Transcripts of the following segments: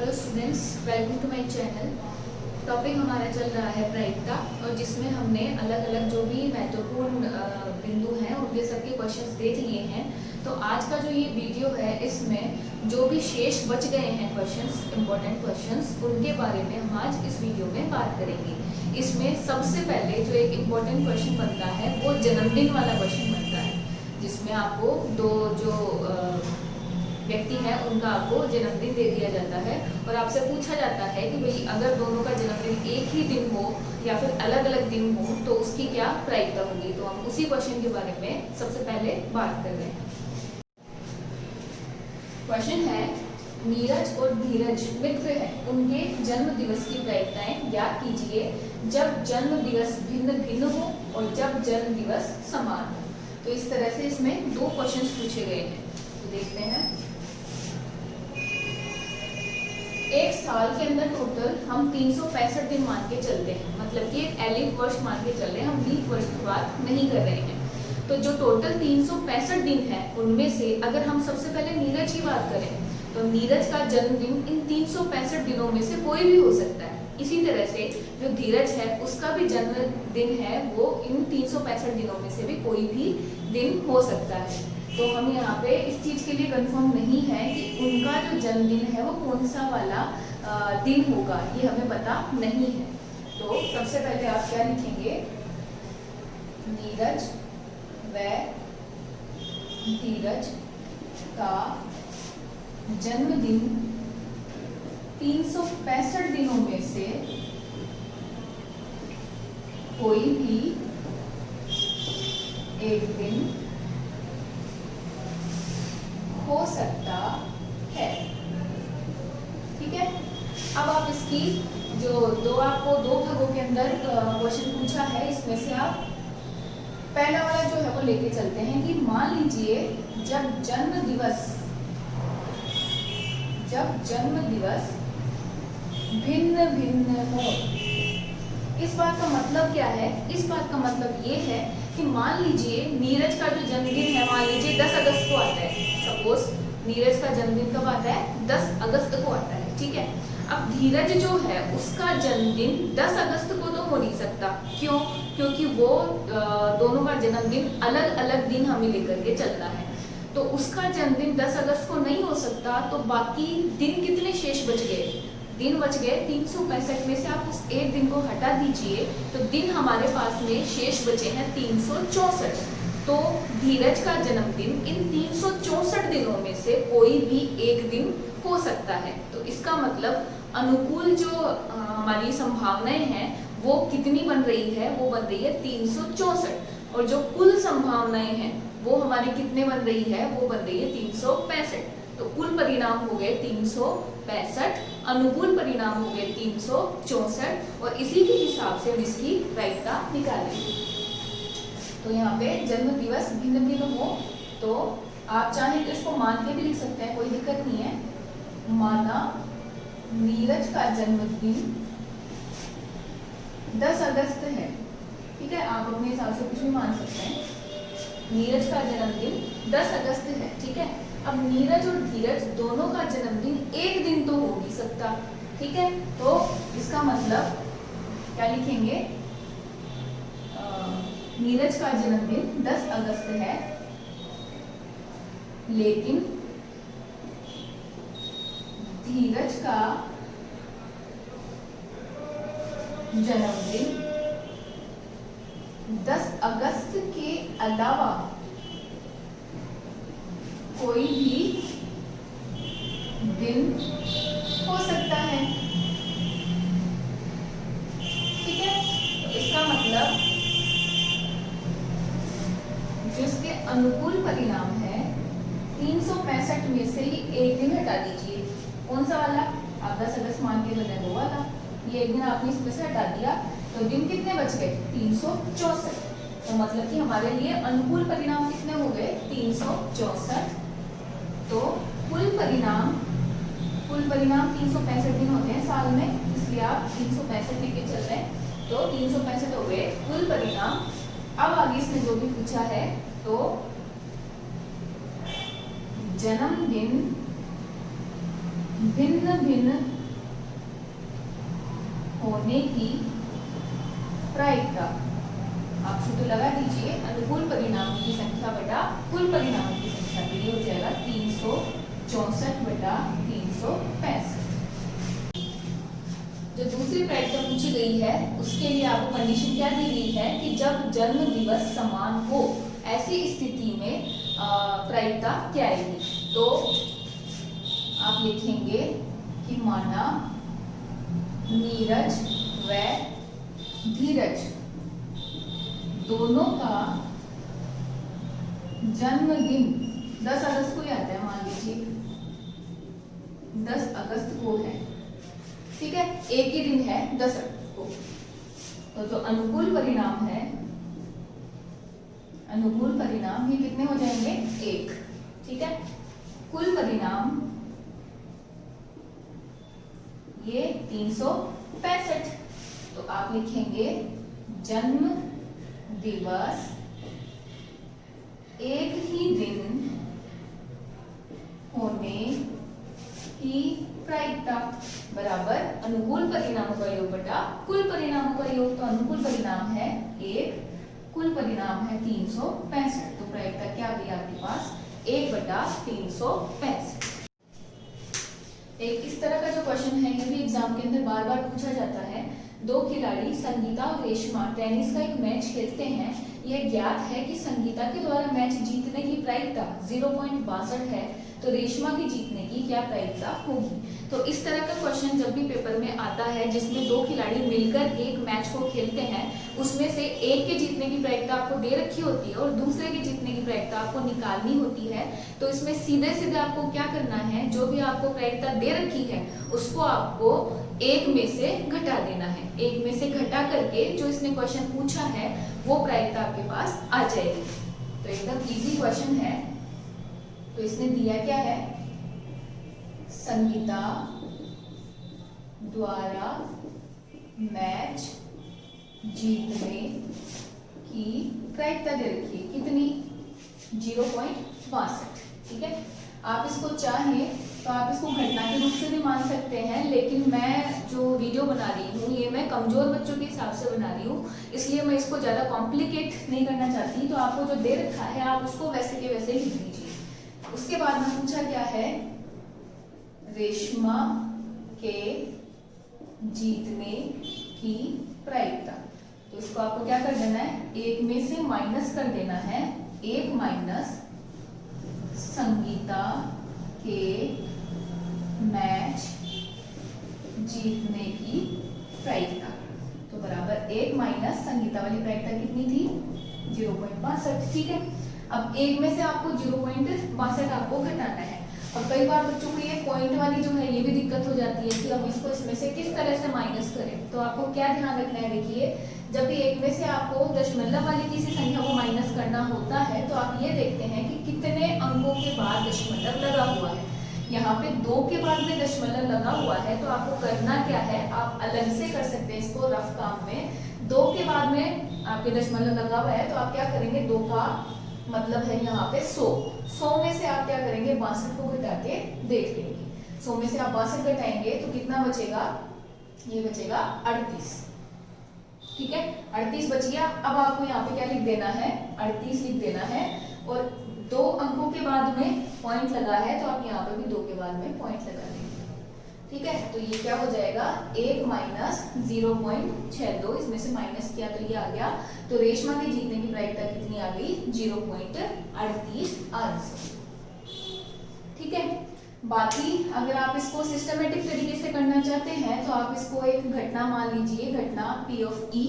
Hello students, welcome to my channel. Topic हमारा चल रहा है प्रायिकता, और जिसमें हमने अलग अलग जो भी महत्वपूर्ण बिंदु हैं उनके सबके क्वेश्चंस देख लिए हैं। तो आज का जो ये वीडियो है, इसमें जो भी शेष बच गए हैं क्वेश्चंस, इंपॉर्टेंट क्वेश्चंस, उनके बारे में हम आज इस वीडियो में बात करेंगे। इसमें सबसे पहले जो एक इम्पॉर्टेंट क्वेश्चन बनता है वो जन्मदिन वाला क्वेश्चन बनता है, जिसमें आपको दो जो व्यक्ति है उनका आपको जन्मदिन दे दिया जाता है और आपसे पूछा जाता है कि भाई अगर दोनों का जन्मदिन एक ही दिन हो या फिर अलग अलग दिन हो तो उसकी क्या प्रायिकता होगी। तो हम उसी क्वेश्चन के बारे में सबसे पहले बात कर रहे हैं। क्वेश्चन है, नीरज और धीरज मित्र हैं, उनके जन्म दिवस की प्रायिकताएं ज्ञात कीजिए जब जन्म दिवस भिन्न भिन्न हो और जब जन्म दिवस समान हो। तो इस तरह से इसमें दो क्वेश्चन पूछे गए हैं। तो देखते हैं। एक साल के अंदर टोटल हम 365 दिन मान के चलते हैं, मतलब कि एक एलिफ वर्ष मान के चल रहे हैं, हम लीप वर्ष की बात नहीं कर रहे हैं। तो जो टोटल 365 दिन है उनमें से अगर हम सबसे पहले नीरज की बात करें तो नीरज का जन्मदिन इन 365 दिनों में से कोई भी हो सकता है। इसी तरह से जो धीरज है उसका भी जन्मदिन है वो इन 365 दिनों में से भी कोई भी दिन हो सकता है। तो हम यहाँ पे इस चीज के लिए कंफर्म नहीं है कि उनका जो जन्मदिन है वो कौन सा वाला दिन होगा, ये हमें पता नहीं है। तो सबसे पहले आप क्या लिखेंगे, नीरज व धीरज का जन्मदिन 365 दिनों में से कोई भी एक दिन हो सकता है। ठीक है, अब आप इसकी जो आपको दो भागों के अंदर क्वेश्चन पूछा है, इसमें से आप पहला वाला जो है वो लेके चलते हैं कि मान लीजिए जब जन्म दिवस भिन्न भिन्न हो। इस बात का मतलब क्या है? इस बात का मतलब ये है कि मान लीजिए नीरज का जो जन्मदिन है, मान लीजिए 10 अगस्त को आता है। सपोज नीरज का जन्मदिन कब आता है? 10 अगस्त को आता है। ठीक है, अब धीरज जो है उसका जन्मदिन 10 अगस्त को तो हो नहीं सकता। क्यों? क्योंकि वो दोनों का जन्मदिन अलग अलग दिन हमें लेकर के चलना है, तो उसका जन्मदिन 10 अगस्त को नहीं हो सकता। तो बाकी दिन कितने शेष बच गए? दिन बच गए 365 में से आप उस एक दिन को हटा दीजिए तो दिन हमारे पास में शेष बचे हैं 364। तो धीरज का जन्मदिन इन 364 दिनों में से कोई भी एक दिन हो सकता है। तो इसका मतलब अनुकूल जो हमारी संभावनाएं हैं वो कितनी बन रही है? वो बन रही है 364, और जो कुल संभावनाएं हैं वो हमारी कितने बन रही है? वो बन रही है 365। तो कुल परिणाम हो गए 365, अनुकूल परिणाम हो गए 364, और इसी के हिसाब से हम इसकी प्रायिकता निकालेंगे। तो यहाँ पे जन्म दिवस भिन्न भिन्न हो तो आप चाहें तो इसको मान के भी लिख सकते हैं, कोई दिक्कत नहीं है। माना नीरज का जन्मदिन 10 अगस्त है। ठीक है, आप अपने हिसाब से कुछ भी मान सकते हैं। नीरज का जन्मदिन 10 अगस्त है। ठीक है, अब नीरज और धीरज दोनों का जन्मदिन एक दिन तो हो नहीं सकता। ठीक है, तो इसका मतलब क्या लिखेंगे? नीरज का जन्मदिन 10 अगस्त है, लेकिन धीरज का जन्मदिन 10 अगस्त के अलावा कोई भी दिन हो सकता है। ठीक है, तो इसका मतलब जिसके अनुकूल परिणाम है 365 में से ही एक दिन हटा दीजिए। कौन सा वाला? आप 10 अगस्त मान के चले, वो वाला। ये एक दिन आपने इसमें से हटा दिया तो दिन कितने बच गए? 364। तो मतलब कि हमारे लिए अनुकूल परिणाम कितने हो गए? 364। तो कुल परिणाम 365 दिन होते हैं साल में, इसलिए आप 365 लेके चल रहे हैं। तो 365 हो गए कुल परिणाम। अब आगे इसने जो भी पूछा है तो जन्मदिन भिन्न भिन्न होने की प्रायिकता, आप सूत्र लगा दीजिए, अनुकूल परिणामों की संख्या बटा कुल परिणामों की संख्या, के लिए हो जाएगा 364 बटा 365। जो दूसरी प्रायिकता पूछी गई है उसके लिए आपको कंडीशन क्या दी गई है कि जब जन्म दिवस समान हो, ऐसी स्थिति में प्रायिकता क्या आएगी। तो आप लिखेंगे कि माना नीरज व धीरज दोनों का जन्मदिन 10 अगस्त को ही आता है, मान लीजिए 10 अगस्त को है, ठीक है, एक ही दिन है 10 अगस्त को। तो जो अनुकूल परिणाम है, अनुकूल परिणाम ये कितने हो जाएंगे 1, ठीक है। कुल परिणाम ये 365। तो आप लिखेंगे जन्म दिवस एक ही दिन होने की प्रायिकता बराबर अनुकूल परिणामों का योग बटा कुल परिणामों का योग। तो अनुकूल परिणाम है 1, कुल परिणाम है 365। तो प्रायिकता क्या आ गई आपके पास 1 बटा 365। एक इस तरह का जो क्वेश्चन है ये भी एग्जाम के अंदर बार बार पूछा जाता है। दो खिलाड़ी संगीता और रेशमा टेनिस का एक मैच खेलते हैं। यह ज्ञात है कि संगीता के द्वारा मैच जीतने की प्रायिकता 0.62 है, तो रेशमा की जीतने की क्या प्रायिकता होगी। तो इस तरह का क्वेश्चन जब भी पेपर में आता है जिसमें दो खिलाड़ी मिलकर एक मैच को खेलते हैं, उसमें से एक के जीतने की प्रायिकता आपको दे रखी होती है और दूसरे के जीतने की प्रायिकता आपको निकालनी होती है। तो इसमें सीधे सीधे आपको क्या करना है, जो भी आपको प्रायिकता दे रखी है उसको आपको एक में से घटा देना है। एक में से घटा करके जो इसने क्वेश्चन पूछा है वो प्रायिकता आपके पास आ जाएगी। तो एकदम इजी क्वेश्चन है। तो इसने दिया क्या है, संगीता द्वारा मैच जीतने की प्रायिकता दे रखी है कितनी 0.62, ठीक है। आप इसको चाहें तो आप इसको घटना के रूप से भी मान सकते हैं, लेकिन मैं जो वीडियो बना रही हूँ ये मैं कमजोर बच्चों के हिसाब से बना रही हूँ, इसलिए मैं इसको ज़्यादा कॉम्प्लिकेट नहीं करना चाहती। तो आपको जो दे रखा है आप उसको वैसे के वैसे लिख दीजिए। उसके बाद में पूछा क्या है, रेशमा के जीतने की प्रायिकता। तो इसको आपको क्या कर देना है, एक में से माइनस कर देना है, 1 माइनस संगीता के मैच जीतने की प्रायिकता। तो बराबर 1 माइनस संगीता वाली प्रायिकता कितनी थी 0.62, ठीक है। अब एक में से आपको 0.62 आपको घटाना है। और कई बार बच्चों को ये पॉइंट वाली जो है ये भी दिक्कत हो जाती है कि हम इसको इसमें से किस तरह से माइनस करें। तो आपको क्या ध्यान रखना है, देखिए जब भी एक में से आपको दशमलव वाली किसी संख्या को माइनस करना होता है तो आप ये देखते हैं कि कितने अंकों के बाद दशमलव लगा हुआ है। यहाँ पे 2 के बाद में दशमलव लगा हुआ है, तो आपको करना क्या है, आप अलग से कर सकते हैं इसको रफ काम में। 2 के बाद में आपके दशमलव लगा हुआ है तो आप क्या करेंगे, 2 का मतलब है यहाँ पे 100 में से आप क्या करेंगे 62 को घटा के देख लेंगे। 100 में से आप 62 घटाएंगे तो कितना बचेगा, ये बचेगा 38, ठीक है। 38 बच गया। अब आपको यहाँ पे क्या लिख देना है, 38 लिख देना है। और 2 अंकों के बाद में पॉइंट लगा है तो आप यहाँ पे भी 2 के बाद में पॉइंट लगा देंगे, ठीक है। तो ये क्या हो जाएगा, 1 माइनस 0.62, इसमें से माइनस किया तो ये आ गया। तो रेशमा के जीतने की प्रायिकता कितनी आ गई 0.38 आंसर, ठीक है। बाकी अगर आप इसको सिस्टमेटिक तरीके से करना चाहते हैं तो आप इसको एक घटना मान लीजिए, घटना P ऑफ E,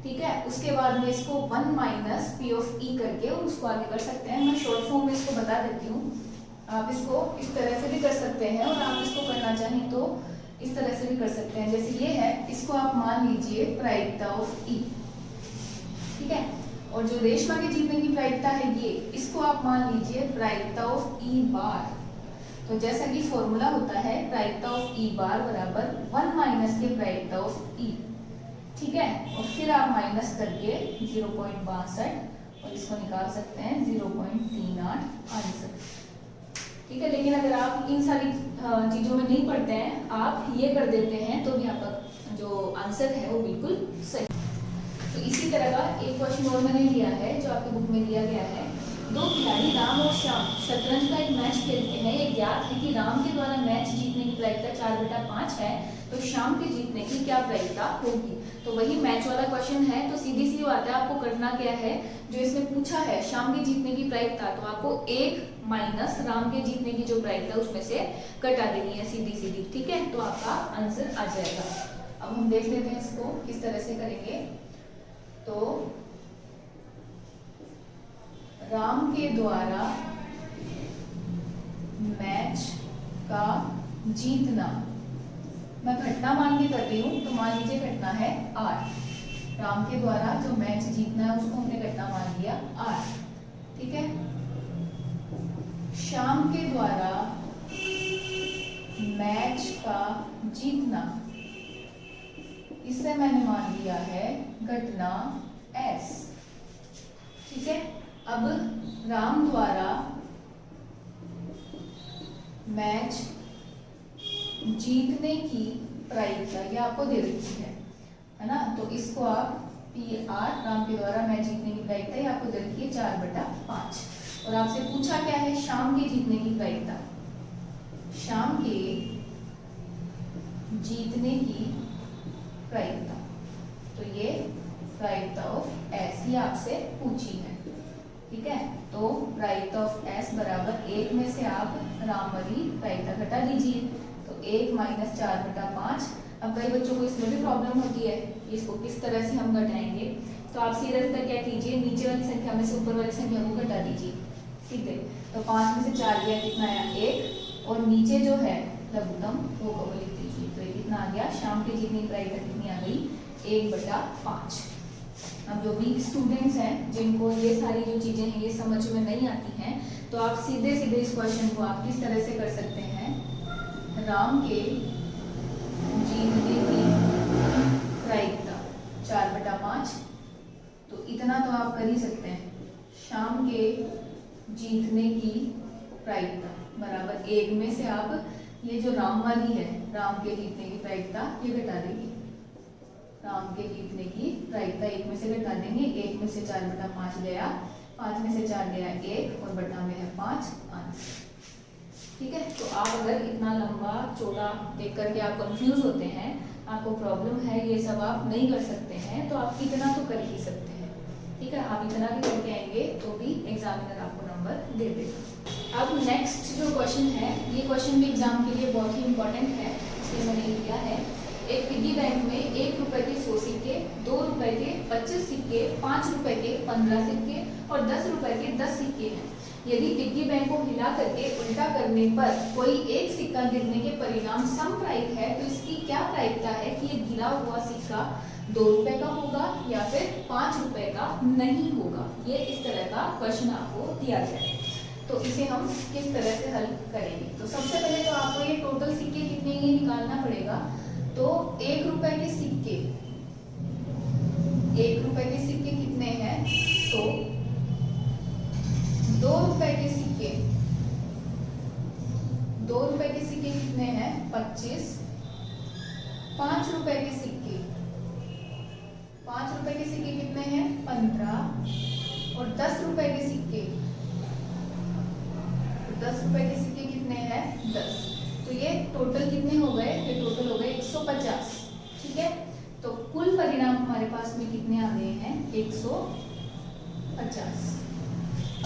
ठीक है। उसके बाद में इसको 1 माइनस P ऑफ E करके और उसको आगे कर सकते हैं। मैं शॉर्ट फॉर्म में इसको बता देती हूँ। आप इसको इस तरह से भी कर सकते हैं और आप इसको करना चाहें तो इस तरह से भी कर सकते हैं। जैसे ये है, इसको आप मान लीजिए प्रायिकता ऑफ E, ठीक है। और जो रेशमा के जीतने की प्रायिकता है ये, इसको आप मान लीजिए प्रायिकता ऑफ E बार। तो जैसा कि फॉर्मूला होता है प्रायिकता ऑफ E बार बराबर 1 माइनस के प्रायिकता ऑफ E, ठीक है। और फिर आप माइनस करके 0.62 और इसको निकाल सकते हैं 0.38 आंसर। ठीक है। लेकिन अगर आप इन सारी चीज़ों में नहीं पढ़ते हैं, आप ये कर देते हैं, तो भी आपका जो आंसर है वो बिल्कुल सही। तो इसी तरह का एक क्वेश्चन और मैंने लिया है जो आपकी बुक में दिया गया है। दो खिलाड़ी राम और श्याम शतरंज का एक मैच खेलते हैं। ये ज्ञात है कि राम के द्वारा मैच जीतने की प्रायिकता 4/5 है, तो श्याम के जीतने की क्या प्रायिकता होगी। तो वही मैच वाला क्वेश्चन है, तो सीधी सी बात है, आपको करना क्या है, जो इसमें पूछा है श्याम के जीतने की प्रायिकता, तो आपको 1 माइनस राम के जीतने की जो प्रायिकता उसमें से कटा देनी है सीधी सीधी। ठीक है, तो आपका आंसर आ जाएगा। अब हम देख लेते हैं इसको किस तरह से करेंगे। तो राम के द्वारा मैच का जीतना, मैं घटना मान के कर रही हूं, तो मान लीजिए घटना है R। राम के द्वारा जो मैच जीतना है उसको हमने घटना मान लिया R। ठीक है। श्याम के द्वारा मैच का जीतना, इससे मैंने मान लिया है घटना S। ठीक है। अब राम द्वारा मैच जीतने की प्रायिकता ये आपको दे रखी है ना, तो इसको आप PR, राम के द्वारा मैच जीतने की प्रायिकता ये आपको दे रखी है 4/5। और आपसे पूछा क्या है, श्याम के जीतने की प्रायिकता। श्याम के जीतने की प्रायिकता, तो ये प्रायिकता ऑफ S ये आपसे पूछी है। ठीक है, तो प्रायिकता ऑफ S बराबर 1 में से आप राम वाली प्रायिकता घटा दीजिए, तो 1 माइनस 4/5। अब कई बच्चों को इसमें भी प्रॉब्लम होती है, इसको किस तरह से हम घटाएंगे, तो आप सीधा सीधा क्या कीजिए, नीचे वाली संख्या में से ऊपर वाली संख्या को घटा दीजिए। ठीक है, तो 5 में से 4 गया, कितना आया 1, और नीचे जो है लघुत्तम वो लिख दीजिए, तो ये कितना आ गया, श्याम के जीतने की प्रायिकता कितनी आ गई, 1/5। अब जो वीक स्टूडेंट्स हैं जिनको ये सारी जो चीजें हैं ये समझ में नहीं आती हैं, तो आप सीधे सीधे इस क्वेश्चन को आप किस तरह से कर सकते हैं, राम के जीतने की प्रायिकता 4/5, तो इतना तो आप कर ही सकते हैं। श्याम के जीतने की प्रायिकता बराबर 1 में से आप ये जो राम वाली है, राम के जीतने की प्रायिकता ये घटा देंगे। राम के जीतने की प्रायिकता 1 में से घटा देंगे, 1 में से 4/5 गया, 5 में से 4 गया 1, और बटा में है 5 आंसर। ठीक है, तो आप अगर इतना लंबा चौड़ा देख करके आप कंफ्यूज होते हैं, आपको प्रॉब्लम है, ये सब आप नहीं कर सकते हैं, तो आप इतना तो कर ही सकते हैं। ठीक है, आप इतना भी करके आएंगे तो भी एग्जामिनर आपको नंबर दे देगा। अब नेक्स्ट जो क्वेश्चन है, ये क्वेश्चन भी एग्जाम के लिए बहुत ही इंपॉर्टेंट है, इसलिए मैंने लिया है। एक पिग्गी बैंक में 1 रुपए के 100 सिक्के, 2 रुपए के 25 सिक्के, 5 रुपए के 15 सिक्के और 10 रुपए के 10 सिक्के हैं। यदि पिग्गी बैंक को हिला करके उल्टा करने पर कोई एक सिक्का गिरने के परिणाम समप्रायिक है, तो इसकी क्या प्रायिकता है कि ये गिरा हुआ सिक्का 2 रुपए का होगा या फिर 5 रुपए का नहीं होगा। ये इस तरह का क्वेश्चन आपको दिया गया है, तो इसे हम किस तरह से हल करेंगे। तो सबसे पहले तो आपको ये टोटल सिक्के कितने ये निकालना पड़ेगा। तो 1 रुपए के सिक्के, 1 रुपए के सिक्के कितने हैं 100, 2 रुपए के सिक्के, 2 रुपए के सिक्के कितने हैं 25, 5 रुपए के सिक्के, 5 रुपए के सिक्के कितने हैं 15, और 10 रुपए के सिक्के, 10 रुपए के सिक्के कितने हैं 10। तो ये टोटल कितने हो गए, ये टोटल हो गए 150। ठीक है, तो कुल परिणाम हमारे पास में कितने आ गए हैं 150।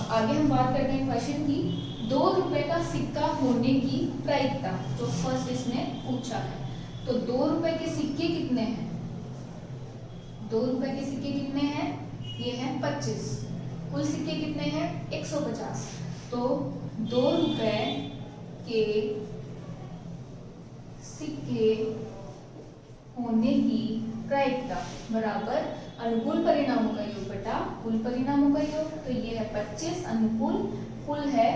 आगे हम बात करते हैं क्वेश्चन की, 2 रुपए का सिक्का होने की प्रायिकता, जो फर्स्ट इसने पूछा है। तो 2 रुपए के सिक्के कितने हैं, 2 रुपए के सिक्के कितने हैं, ये हैं 25, कुल सिक्के कितने हैं 150। तो 2 रुपए के सिक्के होने की प्रायिकता बराबर अनुकूल परिणामों का योग बटा कुल परिणामों का योग। तो ये है 25 अनुकूल, कुल है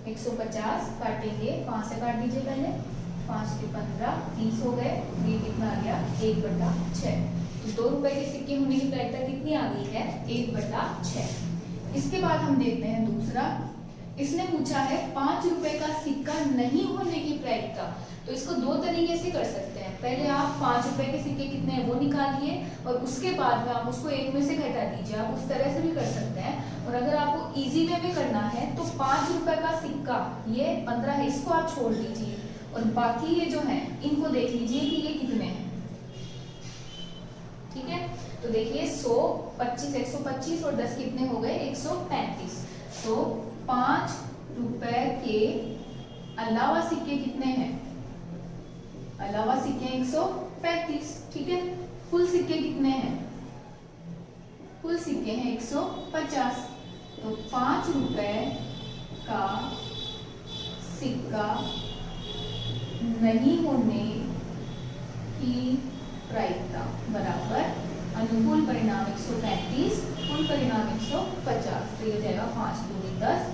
150, काटेंगे 5 से काट दीजिए पहले, 5 के 15, 30 हो गए, ये कितना आ गया 1/6। तो 2 रुपए के सिक्के होने की प्रायिकता कितनी आ गई है 1/6। इसके बाद हम देखते हैं दूसरा, इसने पूछा है 5 रुपए का सिक्का नहीं होने की प्रायिकता। तो इसको दो तरीके से कर सकते हैं। पहले आप 5 रुपए के सिक्के कितने हैं वो निकालिए और उसके बाद में आप उसको एक में से घटा दीजिए। आप उस तरह से भी कर सकते हैं। और अगर आपको इजी वे में करना है तो 5 रुपए का सिक्का ये 15 है, इसको आप छोड़ दीजिए और बाकी ये जो है इनको देख लीजिए कि ये कितने हैं। ठीक है, तो देखिए 100, 25, 125 और 10 कितने हो गए 135। तो 5 रुपए के अलावा सिक्के कितने हैं, अलावा सिक्के 135। ठीक है, कुल सिक्के कितने हैं, कुल सिक्के हैं 150। तो 5 रुपए का सिक्का नहीं होने की प्रायिकता बराबर अनुकूल परिणाम 135, कुल परिणाम 150। तो ये जाएगा 5 दूनी 10,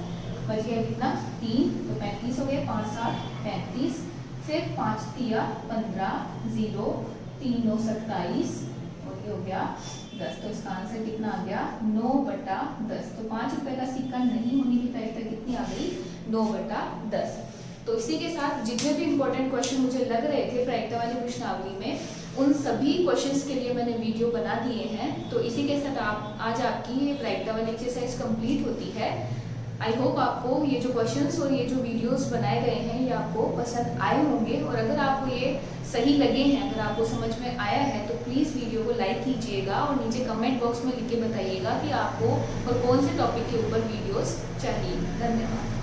बच गया कितना 3, तो 35 हो गए, 5 7 35, फिर 5 तिया 15, 0 3 9 27 और ये हो गया 10। तो इसका आंसर कितना आ गया 9/10। तो 5 रुपए का सिक्का नहीं होने की प्रायिकता कितनी आ गई 9/10। तो इसी के साथ जितने भी इंपॉर्टेंट क्वेश्चन मुझे लग रहे थे प्रायिकता वाली प्रश्नावली में, उन सभी क्वेश्चंस के लिए मैंने वीडियो बना दिए हैं। तो इसी के साथ आज आपकी ये प्रायिकता वाली एक्सरसाइज कंप्लीट होती है। आई होप आपको ये जो क्वेश्चंस और ये जो वीडियोस बनाए गए हैं ये आपको पसंद आए होंगे। और अगर आपको ये सही लगे हैं, अगर आपको समझ में आया है तो प्लीज़ वीडियो को लाइक कीजिएगा और नीचे कमेंट बॉक्स में लिख के बताइएगा कि आपको और कौन से टॉपिक के ऊपर वीडियोस चाहिए। धन्यवाद।